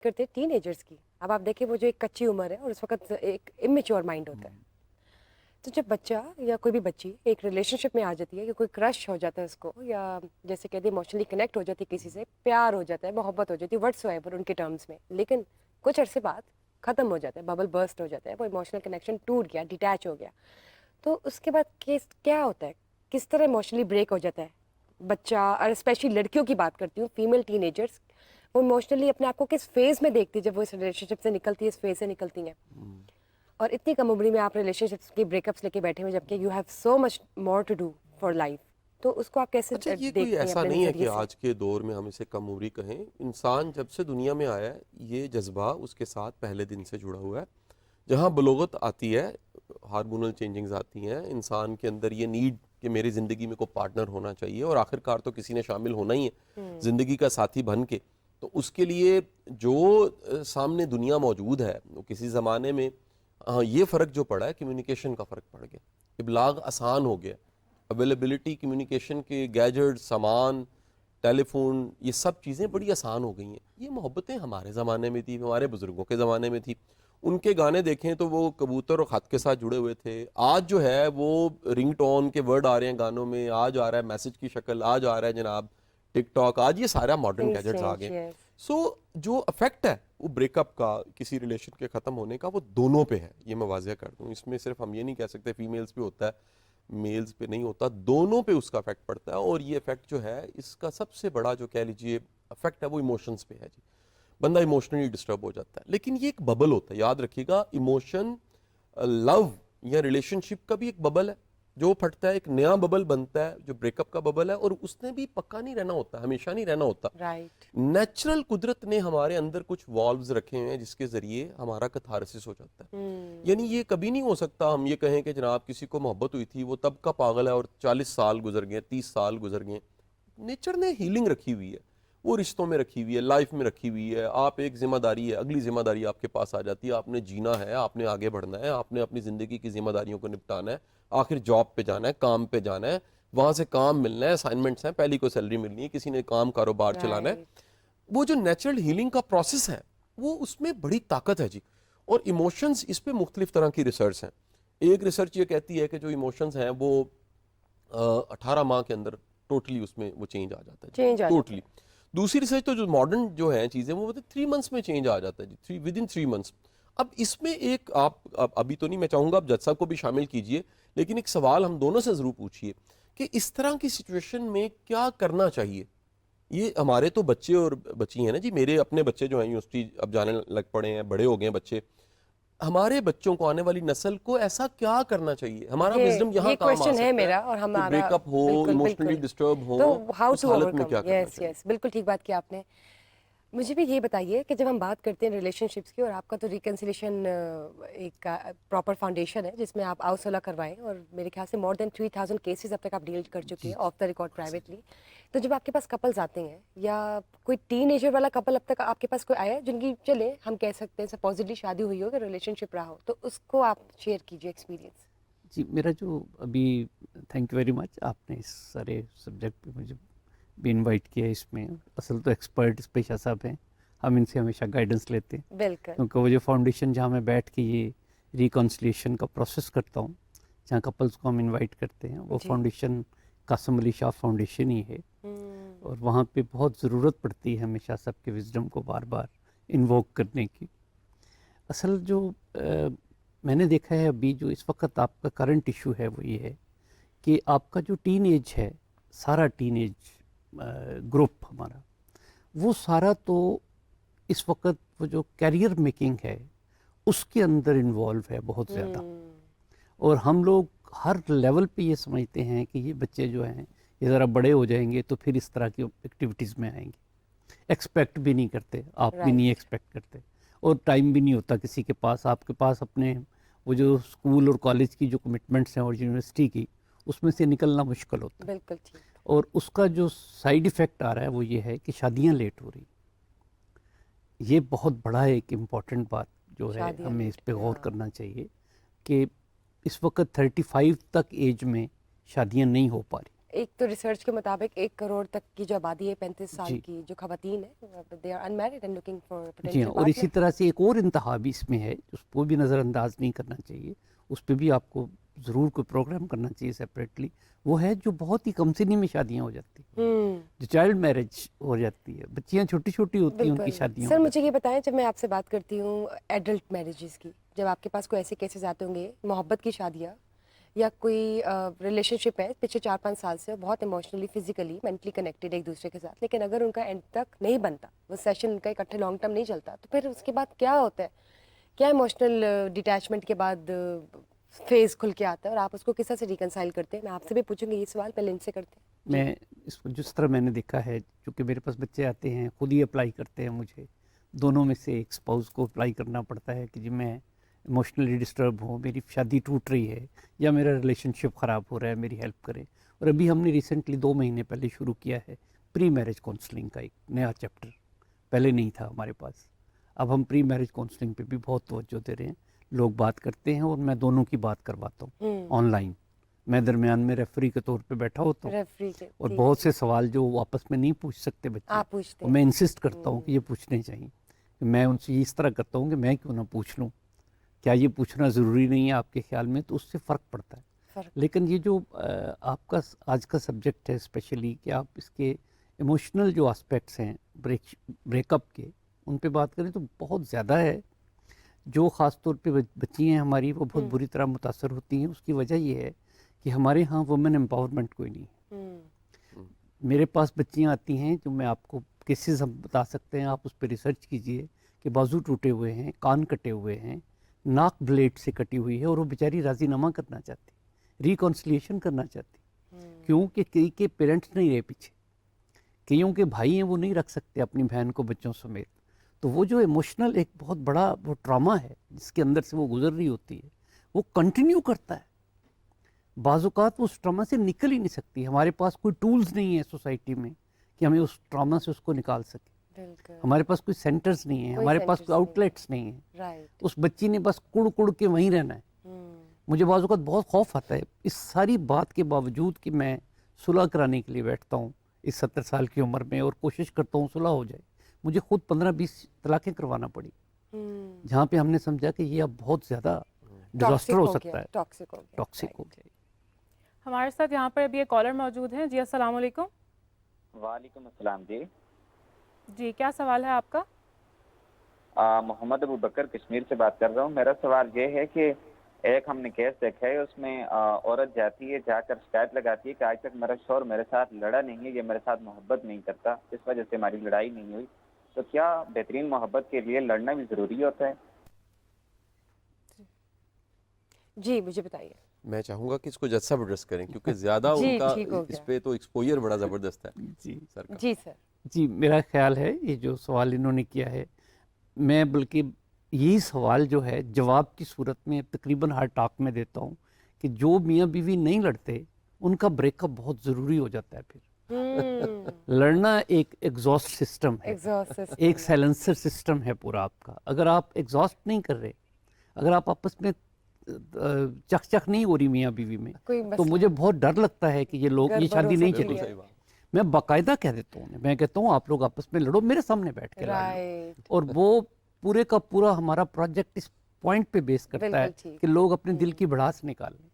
کرتے ہیں ten agers کی. اب آپ دیکھیں وہ جو ایک کچی عمر ہے اور اس وقت ایک امیچور مائنڈ ہوتا ہے. تو جب بچہ یا کوئی بھی بچی ایک ریلیشن شپ میں آ جاتی ہے یا کوئی کرش ہو جاتا ہے اس کو, یا جیسے کہتے ہیں ایموشنلی کنیکٹ ہو جاتی ہے کسی سے, پیار ہو جاتا ہے, محبت ہو جاتی ہے, وٹس ایور ان کے ٹرمز میں, لیکن کچھ عرصے بعد ختم ہو جاتا ہے, ببل برسٹ ہو جاتا ہے, وہ ایموشنل کنیکشن ٹوٹ گیا, ڈیٹیچ ہو گیا. تو اس کے بعد کیا ہوتا ہے, کس طرح ایموشنلی بریک ہو جاتا ہے بچہ, اور اسپیشلی لڑکیوں کی بات کرتی ہوں, فیمیل ٹین ایجرس, وہ ایموشنلی اپنے آپ کو کس فیز میں دیکھتی ہے جب وہ اس ریلیشن شپ سے نکلتی ہے, اس فیز سے نکلتی ہیں, اور اتنی کم عمری میں آپ ریلیشن شپس کی بریک اپس لے کے بیٹھے ہوئے, جبکہ you have so much more to do for life. تو اس کو آپ کیسے اچھا یہ کوئی دیکھتے ہیں ایسا اپنے نہیں ہے نظریے کہ سے؟ آج کے دور میں ہم اسے کم عمری کہیں. انسان جب سے دنیا میں آیا ہے یہ جذبہ اس کے ساتھ پہلے دن سے جڑا ہوا ہے. جہاں بلوغت آتی ہے, ہارمونل چینجنگز آتی ہیں, انسان کے اندر یہ نیڈ کہ میری زندگی میں کوئی پارٹنر ہونا چاہیے, اور آخر کار تو کسی نے شامل ہونا ہی ہے زندگی کا ساتھی بن کے. تو اس کے لیے جو سامنے دنیا موجود ہے, وہ کسی زمانے میں یہ فرق جو پڑا ہے کمیونیکیشن کا فرق پڑ گیا, ابلاغ آسان ہو گیا, اویلیبلٹی کمیونیکیشن کے گیجٹ, سامان, ٹیلی فون, یہ سب چیزیں بڑی آسان ہو گئی ہیں. یہ محبتیں ہمارے زمانے میں تھی, ہمارے بزرگوں کے زمانے میں تھی. ان کے گانے دیکھیں تو وہ کبوتر اور خط کے ساتھ جڑے ہوئے تھے. آج جو ہے وہ رنگ ٹون کے ورڈ آ رہے ہیں گانوں میں, آج آ رہا ہے میسج کی شکل, آج آ رہا ہے جناب ٹک ٹاک, آج یہ سارا ماڈرن گیجٹس آ گئے. سو جو افیکٹ ہے وہ بریک اپ کا, کسی ریلیشن کے ختم ہونے کا, وہ دونوں پہ ہے. یہ میں واضح کر دوں, اس میں صرف ہم یہ نہیں کہہ سکتے فیمیلز پہ ہوتا ہے, میلز پہ نہیں ہوتا, دونوں پہ اس کا افیکٹ پڑتا ہے. اور یہ افیکٹ جو ہے اس کا سب سے بڑا جو کہہ لیجیے افیکٹ ہے وہ ایموشنز پہ ہے جی. بندہ ایموشنلی ڈسٹرب ہو جاتا ہے. لیکن یہ ایک ببل ہوتا ہے, یاد رکھیے گا, ایموشن, لو یا ریلیشن شپ کا بھی ایک ببل ہے جو پھٹتا ہے, ایک نیا ببل بنتا ہے جو بریک اپ کا ببل ہے, اور اس نے بھی پکا نہیں رہنا ہوتا, ہمیشہ نہیں رہنا ہوتا. رائٹ. نیچرل قدرت نے ہمارے اندر کچھ والوز رکھے ہیں جس کے ذریعے ہمارا کتھارسس ہو جاتا ہے. یعنی یہ کبھی نہیں ہو سکتا ہم یہ کہیں کہ جناب کسی کو محبت ہوئی تھی, وہ تب کا پاگل ہے اور 40 سال گزر گئے, 30 سال گزر گئے. نیچر نے ہیلنگ رکھی ہوئی ہے, وہ رشتوں میں رکھی ہوئی ہے, لائف میں رکھی ہوئی ہے. آپ ایک ذمہ داری ہے, اگلی ذمہ داری آپ کے پاس آ جاتی ہے, آپ نے جینا ہے, آپ نے آگے بڑھنا ہے, آپ نے اپنی زندگی کی ذمہ داریوں کو نپٹانا ہے, آخر جاب پہ جانا ہے, کام پہ جانا ہے, وہاں سے کام ملنا ہے, اسائنمنٹس ہیں, پہلی کو سیلری ملنی ہے, کسی نے کام کاروبار چلانا ہے. وہ جو نیچرل ہیلنگ کا پروسیس ہے وہ اس میں بڑی طاقت ہے جی. اور ایموشنز, اس پہ مختلف طرح کی ریسرچ ہیں. ایک ریسرچ یہ کہتی ہے کہ جو ایموشنز ہیں وہ 18 ماہ کے اندر ٹوٹلی اس میں وہ چینج آ جاتا ہے جی, ٹوٹلی. دوسری ریسرچ تو جو ماڈرن جو ہیں چیزیں وہ 3 منتھس میں چینج آ جاتا ہے جی, ود ان 3 منتھس. اب اس میں ایک آپ ابھی تو نہیں, میں چاہوں گا آپ جج صاحب کو بھی شامل کیجئے, لیکن ایک سوال ہم دونوں سے ضرور پوچھیے کہ اس طرح کی سچویشن میں کیا کرنا چاہیے. یہ ہمارے تو بچے اور بچی ہیں نا جی, میرے اپنے بچے جو ہیں یونیورسٹی اب جانے لگ پڑے ہیں, بڑے ہو گئے ہیں بچے. ہمارے بچوں کو, آنے والی نسل کو ایسا کیا کرنا چاہیے؟ ہمارا وزڈم یہاں کام آ سکتا ہے کہ بریک اپ ہو, ایموشنلی ڈسٹرب ہو, اس حالت میں کیا کرنا چاہیے؟ بالکل ٹھیک بات کی آپ نے. مجھے بھی یہ بتائیے کہ جب ہم بات کرتے ہیں ریلیشن شپس کی, اور آپ کا تو ریکنسیلیشن ایک پراپر فاؤنڈیشن ہے جس میں آپ آؤ صلح کروائیں, اور میرے خیال سے مور دین 3000 کیسز اب تک آپ ڈیل کر چکے ہیں آف دا ریکارڈ پرائیویٹلی. تو جب آپ کے پاس کپلز آتے ہیں, یا کوئی ٹین ایجر والا کپل اب تک آپ کے پاس کوئی آیا ہے جن کی, چلے ہم کہہ سکتے ہیں سپوزٹلی شادی ہوئی ہو, کہ ریلیشن شپ رہا ہو, تو اس کو آپ شیئر کیجیے ایکسپیرینس. جی میرا جو ابھی, تھینک یو ویری مچ, آپ نے اس سارے سبجیکٹ پہ مجھے بھی انوائٹ کیا. اس میں اصل تو ایکسپرٹ پیشہ صاحب ہیں, ہم ان سے ہمیشہ گائیڈنس لیتے ہیں. بالکل. کیونکہ وہ جو فاؤنڈیشن جہاں میں بیٹھ کے یہ ریکنسلیشن کا پروسیس کرتا ہوں, جہاں کپلس کو ہم انوائٹ کرتے ہیں, وہ فاؤنڈیشن قاسم علی شاہ فاؤنڈیشن ہی ہے. اور وہاں پہ بہت ضرورت پڑتی ہے ہمیشہ سب کے وزڈم کو بار بار انووک کرنے کی. اصل جو میں نے دیکھا ہے ابھی جو اس وقت آپ کا کرنٹ ایشو ہے وہ یہ ہے کہ آپ کا جو ٹین ایج ہے, سارا ٹین ایج گروپ ہمارا, وہ سارا تو اس وقت وہ جو کیریئر میکنگ ہے اس کے اندر انوالو ہے بہت زیادہ. اور ہم لوگ ہر لیول پہ یہ سمجھتے ہیں کہ یہ بچے جو ہیں یہ ذرا بڑے ہو جائیں گے تو پھر اس طرح کی ایکٹیویٹیز میں آئیں گے. ایکسپیکٹ بھی نہیں کرتے, آپ بھی نہیں ایکسپیکٹ کرتے, اور ٹائم بھی نہیں ہوتا کسی کے پاس. آپ کے پاس اپنے وہ جو اسکول اور کالج کی جو کمٹمنٹس ہیں اور یونیورسٹی کی, اس میں سے نکلنا مشکل ہوتا ہے. بالکل ٹھیک. اور اس کا جو سائیڈ ایفیکٹ آ رہا ہے وہ یہ ہے کہ شادیاں لیٹ ہو رہی. یہ بہت بڑا ایک امپورٹنٹ بات جو ہے ہمیں اس پہ غور کرنا چاہیے کہ اس وقت 35 تک ایج میں شادیاں نہیں ہو پا رہی. ایک تو ریسرچ کے مطابق 1 کروڑ تک کی جو آبادی ہے 35 سال جی کی جو خواتین ہیں they are unmarried and looking for جی پوٹینشیل ہاں، اور اسی طرح سے ایک اور انتہا بھی اس میں ہے، اس کو بھی نظر انداز نہیں کرنا چاہیے، اس پہ بھی آپ کو ضرور کوئی پروگرام کرنا چاہیے سیپریٹلی. وہ ہے جو بہت ہی کم سنی میں شادیاں ہو جاتی ہیں، جو چائلڈ میرج ہو جاتی ہے، بچیاں چھوٹی چھوٹی ہوتی ہیں ان کی بالکل. شادیاں سر ہو مجھے جاتی یہ بتائیں، جب میں آپ سے بات کرتی ہوں ایڈلٹ میرجز کی، جب آپ کے پاس کوئی ایسے کیسز آتے ہوں گے محبت کی شادیاں یا کوئی ریلیشن شپ ہے پچھلے 4-5 سال سے بہت ایموشنلی فزیکلی مینٹلی کنیکٹڈ ایک دوسرے کے ساتھ، لیکن اگر ان کا اینڈ تک نہیں بنتا، وہ سیشن ان کا اکٹھے لانگ ٹرم نہیں چلتا، تو پھر اس کے بعد کیا ہوتا ہے؟ کیا ایموشنل ڈیٹیچمنٹ کے بعد فیز کھل کے آتا ہے اور آپ اس کو کس طرح سے ریکنسائل کرتے ہیں؟ میں آپ سے بھی پوچھوں گی یہ سوال، پہلے ان سے کرتے ہیں. میں اس کو جس طرح میں نے دیکھا ہے، چونکہ میرے پاس بچے آتے ہیں خود ہی اپلائی کرتے ہیں، مجھے دونوں میں سے ایک اسپاؤس کو اپلائی کرنا پڑتا ہے کہ جی میں ایموشنلی ڈسٹرب ہوں، میری شادی ٹوٹ رہی ہے یا میرا ریلیشن شپ خراب ہو رہا ہے، میری ہیلپ کریں. اور ابھی ہم نے ریسنٹلی 2 مہینے پہلے شروع کیا ہے پری میرج کاؤنسلنگ کا ایک نیا چیپٹر، پہلے نہیں تھا ہمارے پاس. اب ہم پری میرج کاؤنسلنگ پہ بھی بہت توجہ دے رہے ہیں، لوگ بات کرتے ہیں اور میں دونوں کی بات کرواتا ہوں آن لائن. میں درمیان میں ریفری کے طور پہ بیٹھا ہوتا ہوں ریفری کے اور بہت سے سوال جو وہ آپس میں نہیں پوچھ سکتے بچے، آپ پوچھتے اور میں انسسٹ کرتا ہوں کہ یہ پوچھنے چاہیے. میں ان سے اس طرح کرتا ہوں کہ میں کیوں نہ پوچھ لوں، کیا یہ پوچھنا ضروری نہیں ہے آپ کے خیال میں؟ تو اس سے فرق پڑتا ہے. لیکن یہ جو آپ کا آج کا سبجیکٹ ہے اسپیشلی کہ آپ اس کے ایموشنل جو آسپیکٹس ہیں بریک اپ کے، ان پہ بات کریں تو بہت زیادہ ہے. جو خاص طور پہ بچی ہیں ہماری وہ بہت بری طرح متاثر ہوتی ہیں. اس کی وجہ یہ ہے کہ ہمارے ہاں وومن امپاورمنٹ کوئی نہیں ہے. میرے پاس بچیاں آتی ہیں جو میں آپ کو کیسز ہم بتا سکتے ہیں، آپ اس پہ ریسرچ کیجئے کہ بازو ٹوٹے ہوئے ہیں، کان کٹے ہوئے ہیں، ناک بلیڈ سے کٹی ہوئی ہے، اور وہ بیچاری راضی نامہ کرنا چاہتی، ریکنسلیشن کرنا چاہتی. کیونکہ کئی کے پیرنٹس نہیں رہے پیچھے، کئیوں کے بھائی ہیں وہ نہیں رکھ سکتے اپنی بہن کو بچوں سمیت. تو وہ جو ایموشنل ایک بہت بڑا وہ ٹراما ہے جس کے اندر سے وہ گزر رہی ہوتی ہے، وہ کنٹینیو کرتا ہے. بعض اوقات وہ اس ٹراما سے نکل ہی نہیں سکتی. ہمارے پاس کوئی ٹولز نہیں ہے سوسائٹی میں کہ ہمیں اس ٹراما سے اس کو نکال سکیں. ہمارے پاس کوئی سینٹرز نہیں ہیں، ہمارے پاس کوئی آؤٹ لیٹس نہیں ہیں. اس بچی نے بس کڑ کڑ کے وہیں رہنا ہے. مجھے بعض اوقات بہت خوف آتا ہے اس ساری بات کے باوجود کہ میں صلح کرانے کے لیے بیٹھتا ہوں اس 70 سال کی عمر میں اور کوشش کرتا ہوں صلح ہو جائے. مجھے خود 15-20 طلاقیں کروانا پڑی جہاں پہ ہم نے سمجھا کہ یہ اب بہت زیادہ ڈیزاسٹر ہو سکتا ہے، ٹاکسک ہو گیا. ہمارے ساتھ یہاں پر ابھی ایک کالر موجود ہیں. جی السلام علیکم. وعلیکم السلام. جی کیا سوال ہے آپ کا؟ محمد ابو بکر کشمیر سے بات کر رہا ہوں. میرا سوال یہ ہے کہ ایک ہم نے کیس دیکھا ہے، اس میں عورت جاتی ہے، جا کر شکایت لگاتی ہے کہ آج تک میرا شوہر میرے ساتھ لڑا نہیں ہے، یہ میرے ساتھ محبت نہیں کرتا، اس وجہ سے ہماری لڑائی نہیں ہوئی. تو کیا بہترین محبت کے لیے لڑنا بھی ضروری ہوتا ہے؟ جی مجھے بتائیے. میں چاہوں گا کہ اس کو جج صاحب ایڈریس کریں کیونکہ زیادہ ان کا اس پہ تو ایکسپوجر بڑا زبردست ہے. جی سر. جی میرا خیال ہے یہ جو سوال انہوں نے کیا ہے، میں بلکہ یہی سوال جو ہے جواب کی صورت میں تقریباً ہر ٹاک میں دیتا ہوں کہ جو میاں بیوی نہیں لڑتے ان کا بریک اپ بہت ضروری ہو جاتا ہے. پھر لڑنا ایک ایگزاسٹ سسٹم ہے، ایک سائلنسر سسٹم ہے پورا آپ کا. اگر آپ ایگزاسٹ نہیں کر رہے، اگر آپ آپس میں چک نہیں ہو رہی میاں بیوی میں، تو مجھے بہت ڈر لگتا ہے کہ یہ شادی نہیں چلے گی. میں باقاعدہ کہہ دیتا ہوں، میں کہتا ہوں آپ لوگ آپس میں لڑو، میرے سامنے بیٹھ کے لڑو. اور وہ پورے کا پورا ہمارا پروجیکٹ اس پوائنٹ پہ بیس کرتا ہے کہ لوگ اپنے دل کی بڑھاس نکالیں.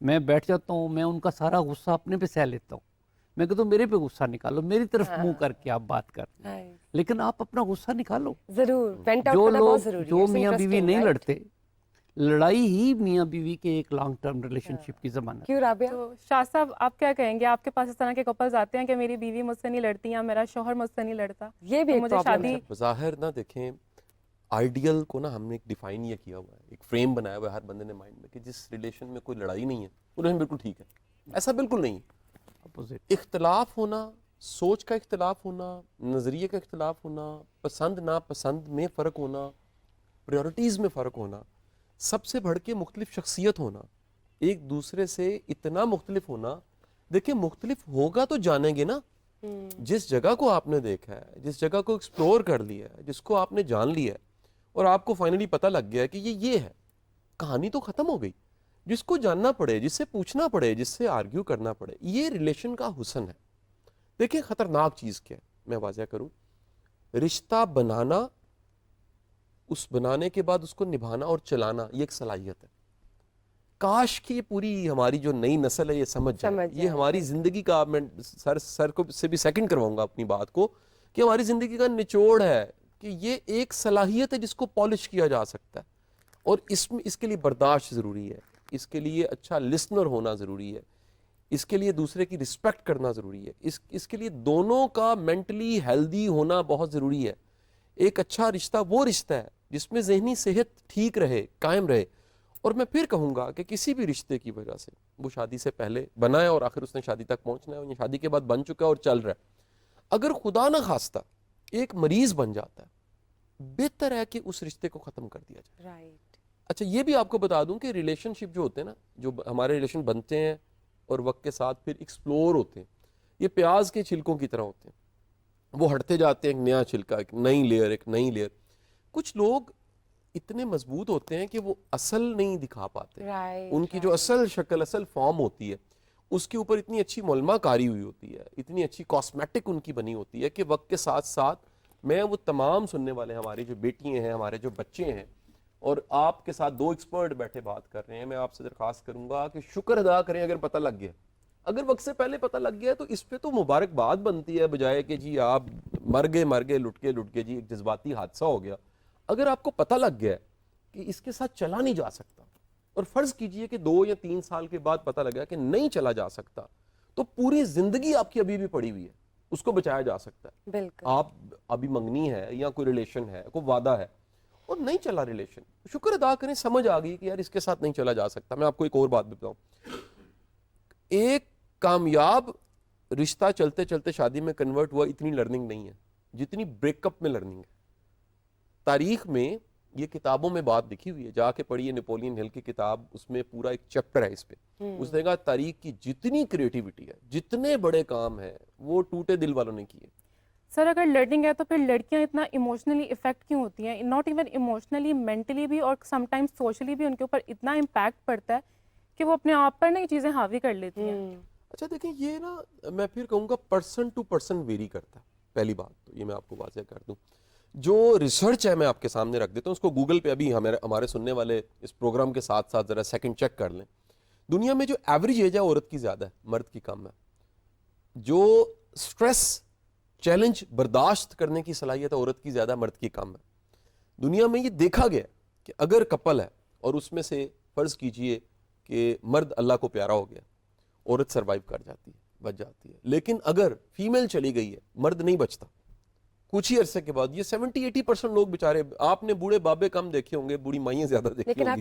میں بیٹھ جاتا ہوں، میں ان کا سارا غصہ اپنے پہ سہ لیتا ہوں. میں کہتا ہوں میرے پہ غصہ نکالو، میری طرف منہ کر کے آپ بات کر، لیکن آپ اپنا غصہ نکالو. جو میاں بیوی نہیں لڑتے، لڑائی ہی میاں بیوی کے ایک لانگ ٹرم ریلیشن شپ کی ضمانت. کیوں رابعہ؟ تو شاہ صاحب آپ کیا کہیں گے؟ آپ کے پاس اس طرح کے کپلز آتے ہیں کہ میری بیوی مجھ سے نہیں لڑتی یا میرا شوہر مجھ سے نہیں لڑتا، یہ بھی مجھے شادی بظاہر نہ دیکھیں. آئیڈیل کو نا ہم نے ایک ڈیفائن یہ کیا ہوا ہے، ایک فریم بنایا ہوا ہے ہر بندے نے مائنڈ میں کہ جس ریلیشن میں کوئی لڑائی نہیں ہے وہ ریلیشن بالکل ٹھیک ہے. ایسا بالکل نہیں ہے. اختلاف ہونا، سوچ کا اختلاف ہونا، نظریے کا اختلاف ہونا، پسند ناپسند میں فرق ہونا، پریورٹیز میں فرق ہونا، سب سے بڑھ کے مختلف شخصیت ہونا، ایک دوسرے سے اتنا مختلف ہونا. دیکھیں مختلف ہوگا تو جانیں گے نا. جس جگہ کو آپ نے دیکھا ہے، جس جگہ کو ایکسپلور کر لیا ہے، جس کو آپ نے جان لیا ہے اور آپ کو فائنلی پتہ لگ گیا ہے کہ یہ ہے، کہانی تو ختم ہو گئی. جس کو جاننا پڑے, جس سے پوچھنا پڑے, جس سے آرگیو کرنا پڑے. یہ ریلیشن کا حسن ہے. دیکھیں خطرناک چیز کیا ہے, میں واضح کروں. رشتہ بنانا, اس بنانے کے بعد اس کو نبھانا اور چلانا, یہ ایک صلاحیت ہے. کاش کہ یہ پوری ہماری جو نئی نسل ہے یہ سمجھ جائے. یہ ہماری زندگی کا, میں سر کو سے بھی سیکنڈ کرواؤں گا اپنی بات کو, کہ ہماری زندگی کا نچوڑ ہے کہ یہ ایک صلاحیت ہے جس کو پالش کیا جا سکتا ہے. اور اس کے لیے برداشت ضروری ہے, اس کے لیے اچھا لسنر ہونا ضروری ہے, اس کے لیے دوسرے کی رسپیکٹ کرنا ضروری ہے, اس کے لیے دونوں کا مینٹلی ہیلدی ہونا بہت ضروری ہے. ایک اچھا رشتہ وہ رشتہ ہے جس میں ذہنی صحت ٹھیک رہے, قائم رہے. اور میں پھر کہوں گا کہ کسی بھی رشتے کی وجہ سے, وہ شادی سے پہلے بنا ہے اور آخر اس نے شادی تک پہنچنا ہے, اور یہ شادی کے بعد بن چکا ہے اور چل رہا ہے, اگر خدا نہ خواستہ ایک مریض بن جاتا ہے, بہتر ہے کہ اس رشتے کو ختم کر دیا جائے. رائٹ. اچھا یہ بھی آپ کو بتا دوں کہ ریلیشن شپ جو ہوتے ہیں نا, جو ہمارے ریلیشن بنتے ہیں اور وقت کے ساتھ پھر ایکسپلور ہوتے ہیں, یہ پیاز کے چھلکوں کی طرح ہوتے ہیں. وہ ہٹتے جاتے ہیں, ایک نیا چھلکا, ایک نئی لیئر, ایک نئی لیئر. کچھ لوگ اتنے مضبوط ہوتے ہیں کہ وہ اصل نہیں دکھا پاتے. ان کی جو اصل شکل, اصل فارم ہوتی ہے, اس کے اوپر اتنی اچھی مولمہ کاری ہوئی ہوتی ہے, اتنی اچھی کاسمیٹک ان کی بنی ہوتی ہے کہ وقت کے ساتھ ساتھ میں وہ تمام سننے والے ہماری جو بیٹیاں ہیں, ہمارے جو بچے ہیں, اور آپ کے ساتھ 2 ایکسپرٹ بیٹھے بات کر رہے ہیں, میں آپ سے درخواست کروں گا کہ شکر ادا کریں اگر پتہ لگ گیا. اگر وقت سے پہلے پتہ لگ گیا تو اس پہ تو مبارکباد بنتی ہے, بجائے کہ جی آپ مر گئے لٹ گئے جی ایک جذباتی حادثہ ہو گیا. اگر آپ کو پتہ لگ گیا کہ اس کے ساتھ چلا نہیں جا سکتا, اور فرض کیجئے کہ 2 یا 3 سال کے بعد پتہ لگا کہ نہیں چلا جا سکتا, تو پوری زندگی آپ کی ابھی بھی پڑی ہوئی ہے, اس کو بچایا جا سکتا ہے. بالکل. آپ ابھی منگنی ہے یا کوئی ریلیشن ہے, کوئی وعدہ ہے اور نہیں چلا ریلیشن, شکر ادا کریں, سمجھ آ گئی کہ یار اس کے ساتھ نہیں چلا جا سکتا. میں آپ کو ایک اور بات بتاؤں, ایک کامیاب رشتہ چلتے چلتے شادی میں کنورٹ ہوا اتنی لرننگ نہیں ہے جتنی بریک اپ میں لرننگ ہے. تاریخ میں یہ کتابوں میں بات لکھی ہوئی ہے, جا کے پڑھیے نیپولین ہل کی کتاب, اس میں پورا ایک چیپٹر ہے اس پہ. اس نے کہا تاریخ کی جتنی کریٹیوٹی ہے, جتنے بڑے کام ہیں, وہ ٹوٹے دل والوں نے کیے. سر اگر لرننگ ہے تو پھر لڑکیاں اتنا ایموشنلی افیکٹ کیوں ہوتی ہیں؟ ناٹ ایون ایموشنلی, مینٹلی بھی, اور سم ٹائمز سوشلی بھی ان کے اوپر اتنا امپیکٹ پڑتا ہے کہ وہ اپنے آپ پر نا یہ چیزیں حاوی کر لیتی ہیں. اچھا دیکھیں, یہ نا میں پھر کہوں گا پرسن ٹو پرسن ویری کرتا ہے. پہلی بات تو یہ میں آپ کو واضح کر دوں, جو ریسرچ ہے میں آپ کے سامنے رکھ دیتا ہوں, اس کو گوگل پہ ابھی ہمارے سننے والے اس پروگرام کے ساتھ ساتھ ذرا سیکنڈ چیک کر لیں. دنیا میں جو ایوریج ایج ہے عورت کی زیادہ ہے, مرد کی کم ہے. جو سٹریس چیلنج برداشت کرنے کی صلاحیت عورت کی زیادہ, مرد کی کم ہے. دنیا میں یہ دیکھا گیا کہ اگر کپل ہے اور اس میں سے فرض کیجئے کہ مرد اللہ کو پیارا ہو گیا, عورت سروائیو کر جاتی ہے, بچ جاتی ہے. لیکن اگر فیمیل چلی گئی ہے, مرد نہیں بچتا. کچھ ہی عرصے کے بعد یہ 70-80% لوگ بیچارے, آپ نے بوڑھے بابے کم دیکھے ہوں گے, بوڑھی مائیں زیادہ دیکھی لیکن ہوں آپ گی.